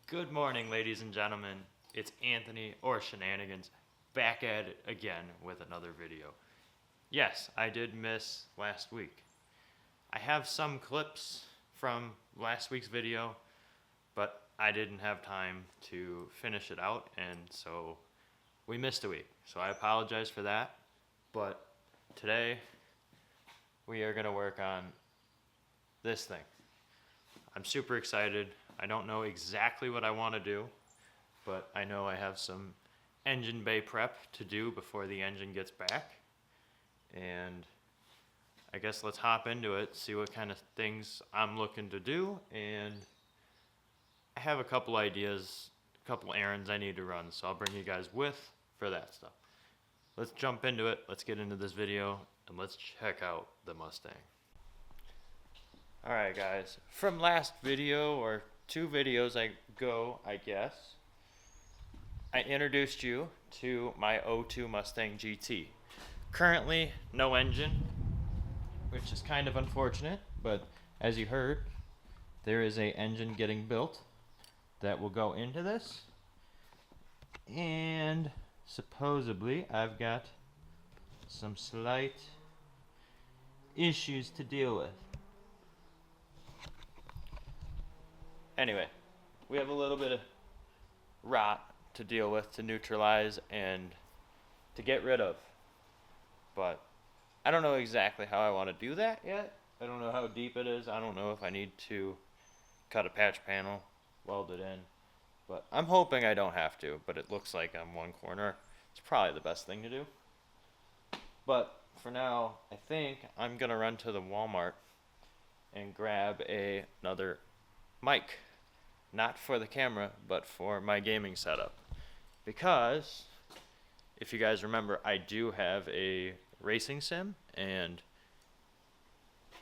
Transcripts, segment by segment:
Good morning, ladies and gentlemen. It's Anthony, or Shenanigans, back at it again with another video. Yes, I did miss last week. I have some clips from last week's video, but I didn't have time to finish it out, and so we missed a week. So I apologize for that, but today we are going to work on this thing. I'm super excited. I don't know exactly what I want to do, but I know I have some engine bay prep to do before the engine gets back. And I guess let's hop into it, see what kind of things I'm looking to do. And I have a couple ideas, a couple errands I need to run, so I'll bring you guys with for that stuff. Let's jump into it. Let's get into this video and let's check out the Mustang. Alright guys, from last video, or 2 videos ago, I guess, I introduced you to my 02 Mustang GT. Currently, no engine, which is kind of unfortunate, but as you heard, there is an engine getting built that will go into this, and supposedly I've got some slight issues to deal with. Anyway, we have a little bit of rot to deal with, to neutralize, and to get rid of. But I don't know exactly how I want to do that yet. I don't know how deep it is. I don't know if I need to cut a patch panel, weld it in. But I'm hoping I don't have to, but it looks like I'm one corner. It's probably the best thing to do. But for now, I think I'm going to run to the Walmart and grab another mic. Not for the camera, but for my gaming setup. Because, if you guys remember, I do have a racing sim, and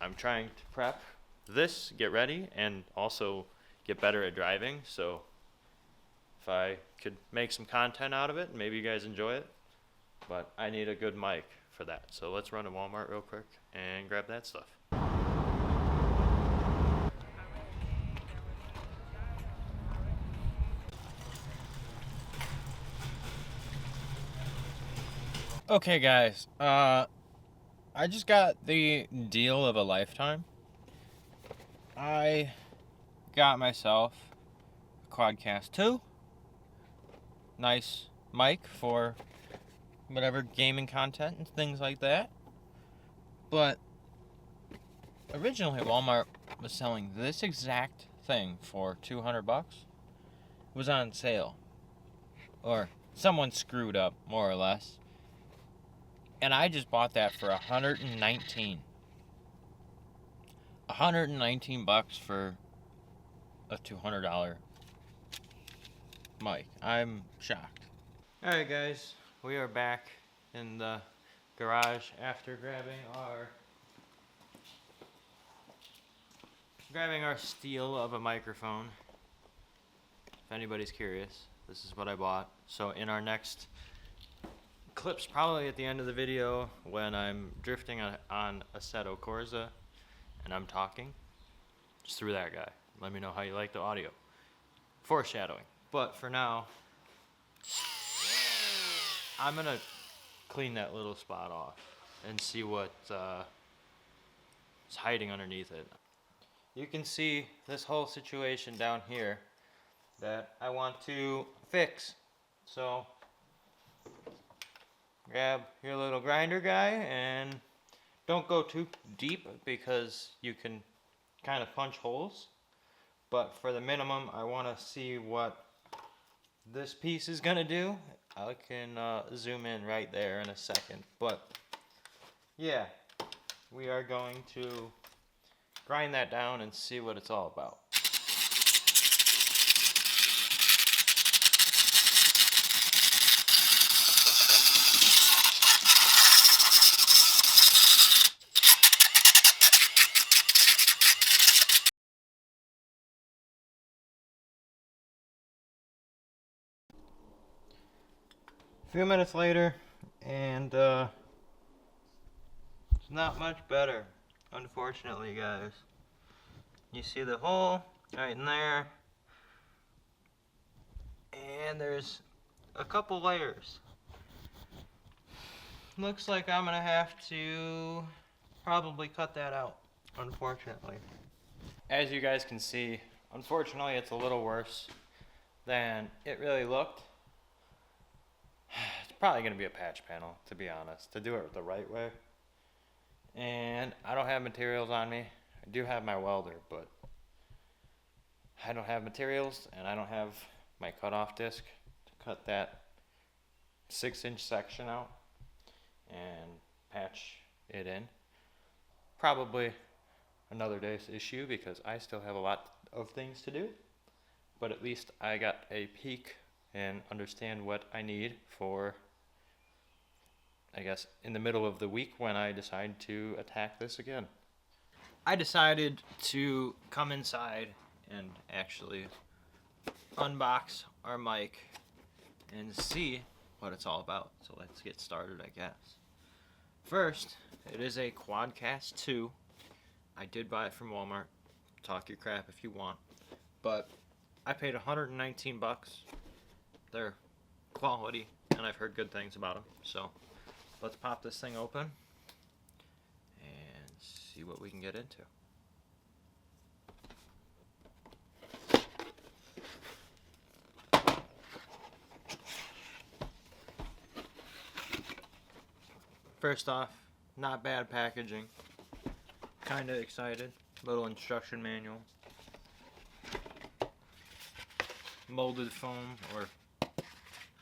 I'm trying to prep this, get ready, and also get better at driving. So, if I could make some content out of it, maybe you guys enjoy it. But I need a good mic for that. So let's run to Walmart real quick and grab that stuff. Okay guys, I just got the deal of a lifetime. I got myself a Quadcast 2. Nice mic for whatever gaming content and things like that. But originally Walmart was selling this exact thing for $200. It was on sale. Or someone screwed up, more or less. And I just bought that for $119. $119 for a $200 mic. I'm shocked. Alright guys, we are back in the garage after grabbing our steal of a microphone. If anybody's curious, this is what I bought. So in our next clips, probably at the end of the video, when I'm drifting on Assetto Corsa and I'm talking, just through that guy. Let me know how you like the audio. Foreshadowing. But for now, I'm gonna clean that little spot off and see what is hiding underneath it. You can see this whole situation down here that I want to fix. So grab your little grinder guy and don't go too deep because you can kind of punch holes. But for the minimum, I want to see what this piece is going to do. I can zoom in right there in a second. But yeah, we are going to grind that down and see what it's all about. A few minutes later, and it's not much better, unfortunately, guys. You see the hole right in there. and there's a couple layers. Looks like I'm gonna have to probably cut that out, unfortunately. As you guys can see, unfortunately it's a little worse than it really looked. It's probably gonna be a patch panel, to be honest, to do it the right way. And I don't have materials on me. I do have my welder, but I don't have materials, and I don't have my cutoff disc to cut that 6-inch section out and patch it in. Probably another day's issue because I still have a lot of things to do, but at least I got a peek and understand what I need for, I guess, in the middle of the week when I decide to attack this again. I decided to come inside and actually unbox our mic and see what it's all about. So let's get started, I guess. First, it is a Quadcast 2. I did buy it from Walmart. Talk your crap if you want. But I paid $119. They're quality, and I've heard good things about them. So let's pop this thing open and see what we can get into. First off, not bad packaging. Kinda excited. Little instruction manual. Molded foam or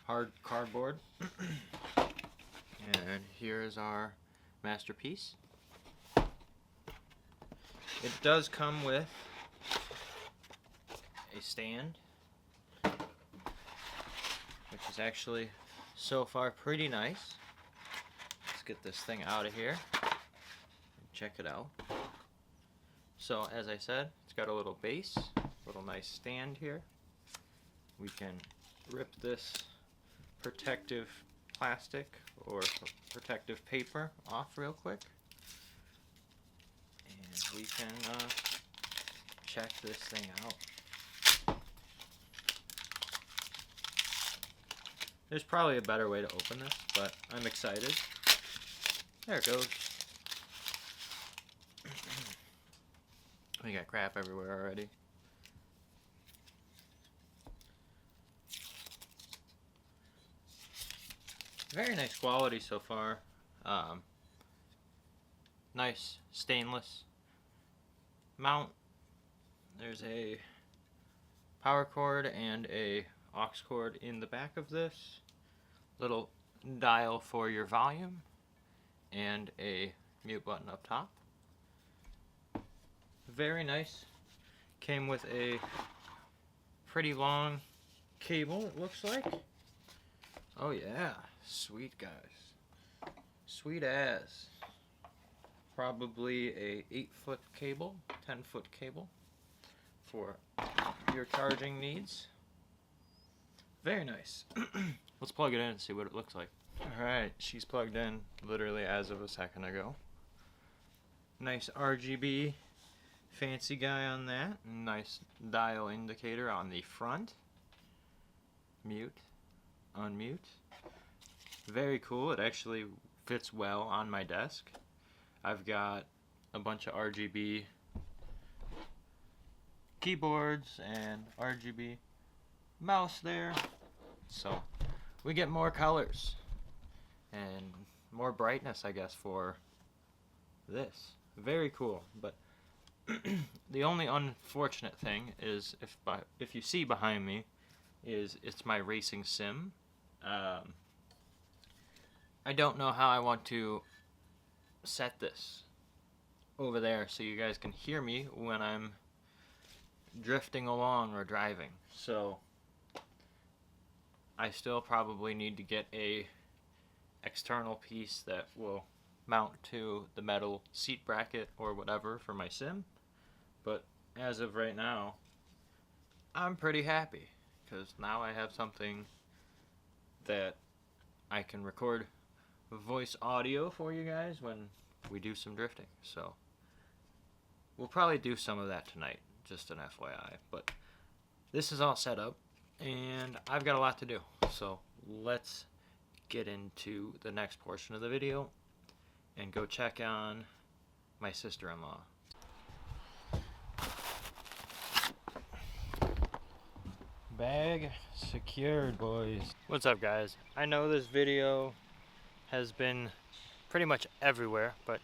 hard cardboard. And here is our masterpiece. It does come with a stand, which is actually so far pretty nice. Let's get this thing out of here and check it out. So as I said, it's got a little base, little nice stand here. We can rip this protective plastic or protective paper off real quick, and we can check this thing out. There's probably a better way to open this, but I'm excited. There it goes. We got crap everywhere already. Very nice quality so far. Nice stainless mount. There's a power cord and a aux cord in the back of this. Little dial for your volume and a mute button up top. Very nice. Came with a pretty long cable, it looks like. Oh yeah, sweet guys. Sweet as. Probably a 8-foot cable, 10-foot cable for your charging needs. Very nice. Let's plug it in and see what it looks like. Alright, she's plugged in literally as of a second ago. Nice RGB fancy guy on that. Nice dial indicator on the front. Mute, unmute. Very cool. It actually fits well on my desk. I've got a bunch of RGB keyboards and RGB mouse there. So we get more colors and more brightness, I guess, for this. Very cool. But the only unfortunate thing is if you see behind me is it's my racing sim. I don't know how I want to set this over there so you guys can hear me when I'm drifting along or driving. So I still probably need to get a external piece that will mount to the metal seat bracket or whatever for my sim. But as of right now, I'm pretty happy because now I have something that I can record voice audio for you guys when we do some drifting. So we'll probably do some of that tonight, just an FYI. But this is all set up. and I've got a lot to do. So let's get into the next portion of the video and go check on my sister-in-law. Bag secured, boys. What's up, guys? I know this video has been pretty much everywhere, but